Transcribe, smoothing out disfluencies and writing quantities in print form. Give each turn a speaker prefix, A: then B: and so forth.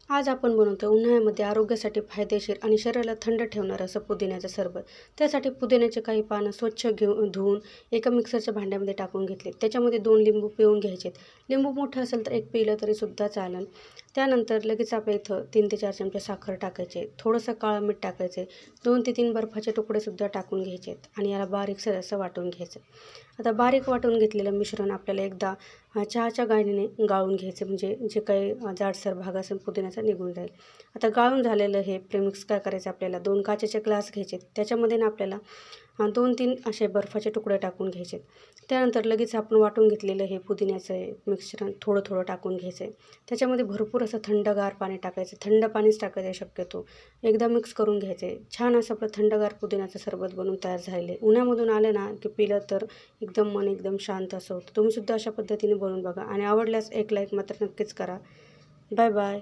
A: आज आपण बनवतो उन्हाळ्यामध्ये आरोग्यासाठी फायदेशीर आणि शरीराला थंड ठेवणारं असं पुदिन्याचं सरबत. त्यासाठी पुदिन्याचे काही पानं स्वच्छ धुवून एका मिक्सरच्या भांड्यामध्ये टाकून घेतले. त्याच्यामध्ये 2 लिंबू पिळून घ्यायचे. लिंबू मोठं असेल तर 1 पिळलं तरीसुद्धा चालेल. त्यानंतर लगेच आपल्या इथं 3 ते 4 चमचे साखर टाकायचे, थोडंसं काळं मीठ टाकायचे, 2 ते 3 बर्फाचे तुकडेसुद्धा टाकून घ्यायचे आणि याला बारीकसर असं वाटून घ्यायचं. आता बारीक वाटून घेतलेलं मिश्रण आपल्याला एकदा चहाच्या गाळणीने गाळून घ्यायचे, म्हणजे जे काही जाडसर भाग असेल पुदिन्याचा निघून जाईल. आता गाळून झालेलं हे प्रेमिक्स काय करायचं, आपल्याला 2 काचेचे ग्लास घ्यायचे. त्याच्यामध्ये ना आपल्याला 2-3 असे बर्फाचे तुकडे टाकून घ्यायचे. त्यानंतर लगेच आपण वाटून घेतलेलं हे पुदिन्याचं मिश्रण थोडं थोडं टाकून घ्यायचं आहे. त्याच्यामध्ये भरपूर असं थंडगार पाणी टाकायचं, थंड पाणीच टाकायचं आहे शक्यतो. एकदा मिक्स करून घ्यायचं आहे. छान असं आपलं थंडगार पुदिन्याचं सरबत बनवून तयार झालेलं आहे. उन्हामधून आलं ना की पिलं तर एकदम मन एकदम शांत असं होतं. तुम्हीसुद्धा अशा पद्धतीने बनवून बघा आणि आवडल्यास एक लाईक मात्र नक्कीच करा. Bye bye.